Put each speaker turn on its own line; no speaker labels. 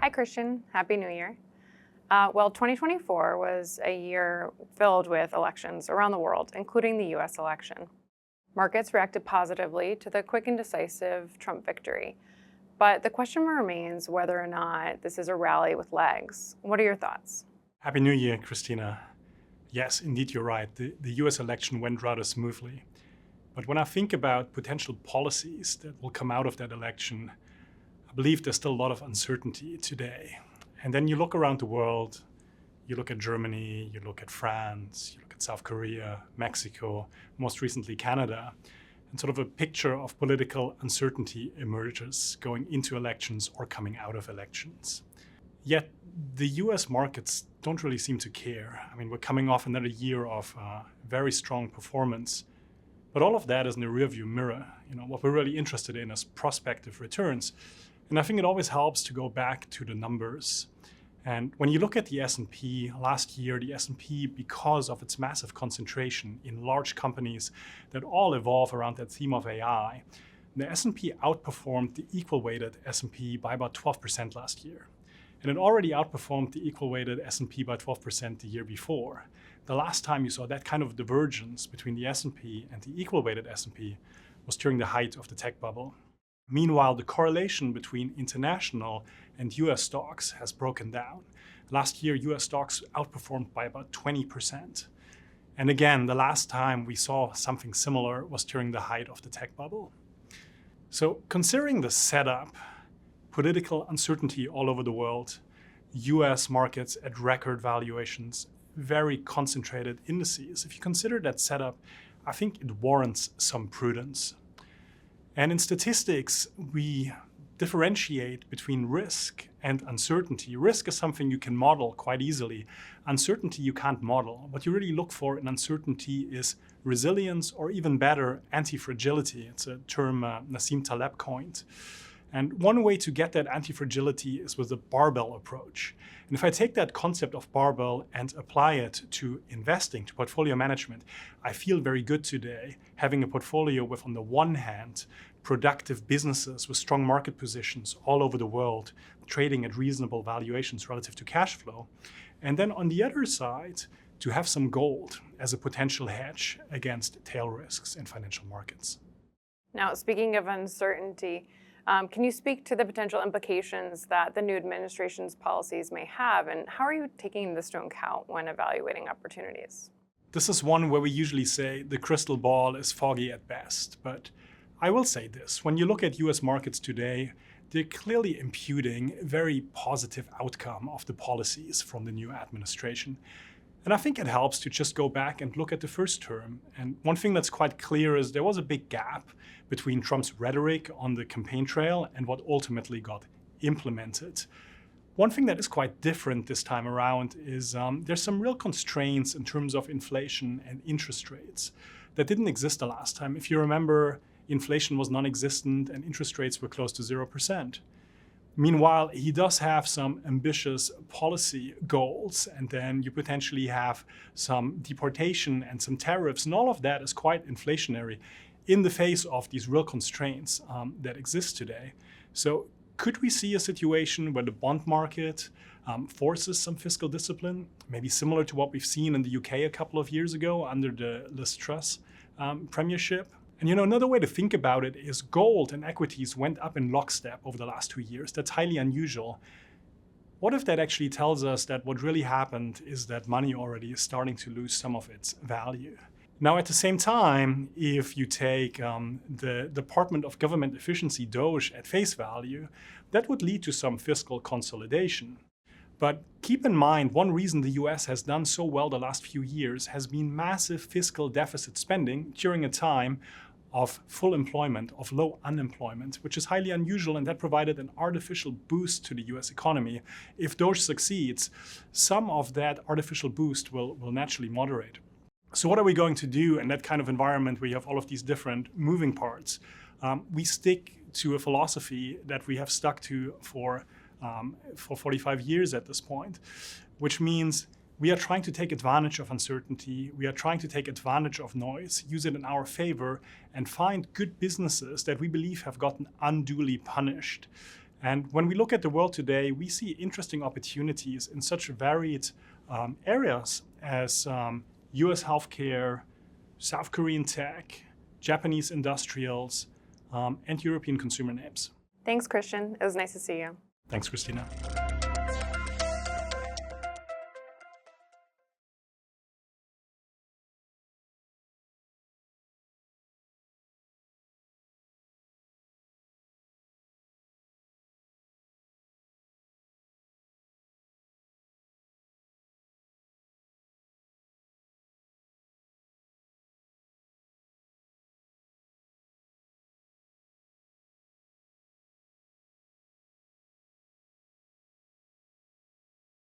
Hi, Christian. Happy New Year. 2024 was a year filled with elections around the world, including the US election. Markets reacted positively to the quick and decisive Trump victory. But the question remains whether or not this is a rally with legs. What are your thoughts?
Happy New Year, Christina. Yes, indeed, you're right. The US election went rather smoothly. But when I think about potential policies that will come out of that election, I believe there's still a lot of uncertainty today. And then you look around the world, you look at Germany, you look at France, you look at South Korea, Mexico, most recently Canada, and sort of a picture of political uncertainty emerges going into elections or coming out of elections. Yet the US markets don't really seem to care. I mean, we're coming off another year of very strong performance, but all of that is in the rearview mirror. What we're really interested in is prospective returns. And I think it always helps to go back to the numbers. And when you look at the S&P, last year, the S&P, because of its massive concentration in large companies that all evolve around that theme of AI, the S&P outperformed the equal-weighted S&P by about 12% last year. And it already outperformed the equal-weighted S&P by 12% the year before. The last time you saw that kind of divergence between the S&P and the equal-weighted S&P was during the height of the tech bubble. Meanwhile, the correlation between international and US stocks has broken down. Last year, US stocks outperformed by about 20%. And again, the last time we saw something similar was during the height of the tech bubble. So considering the setup, political uncertainty all over the world, US markets at record valuations, very concentrated indices, if you consider that setup, I think it warrants some prudence. And in statistics, we differentiate between risk and uncertainty. Risk is something you can model quite easily. Uncertainty you can't model. What you really look for in uncertainty is resilience, or even better, anti-fragility. It's a term Nassim Taleb coined. And one way to get that anti-fragility is with the barbell approach. And if I take that concept of barbell and apply it to investing, to portfolio management, I feel very good today having a portfolio with, on the one hand, productive businesses with strong market positions all over the world, trading at reasonable valuations relative to cash flow. And then on the other side, to have some gold as a potential hedge against tail risks in financial markets.
Now, speaking of uncertainty, can you speak to the potential implications that the new administration's policies may have, and how are you taking this into account when evaluating opportunities?
This is one where we usually say the crystal ball is foggy at best, but I will say this. When you look at US markets today, they're clearly imputing a very positive outcome of the policies from the new administration. And I think it helps to just go back and look at the first term. And one thing that's quite clear is there was a big gap between Trump's rhetoric on the campaign trail and what ultimately got implemented. One thing that is quite different this time around is there's some real constraints in terms of inflation and interest rates that didn't exist the last time. If you remember, inflation was non-existent and interest rates were close to 0%. Meanwhile, he does have some ambitious policy goals, and then you potentially have some deportation and some tariffs, and all of that is quite inflationary in the face of these real constraints that exist today. So could we see a situation where the bond market forces some fiscal discipline, maybe similar to what we've seen in the UK a couple of years ago under the Liz Truss premiership? And another way to think about it is gold and equities went up in lockstep over the last 2 years. That's highly unusual. What if that actually tells us that what really happened is that money already is starting to lose some of its value? Now, at the same time, if you take the Department of Government Efficiency, DOGE, at face value, that would lead to some fiscal consolidation. But keep in mind, one reason the US has done so well the last few years has been massive fiscal deficit spending during a time of full employment, of low unemployment, which is highly unusual, and that provided an artificial boost to the US economy. If DOGE succeeds, some of that artificial boost will naturally moderate. So what are we going to do in that kind of environment where you have all of these different moving parts? We stick to a philosophy that we have stuck to for 45 years at this point, which means we are trying to take advantage of uncertainty. We are trying to take advantage of noise, use it in our favor, and find good businesses that we believe have gotten unduly punished. And when we look at the world today, we see interesting opportunities in such varied areas as US healthcare, South Korean tech, Japanese industrials, and European consumer names.
Thanks, Christian. It was nice to see you.
Thanks, Christina.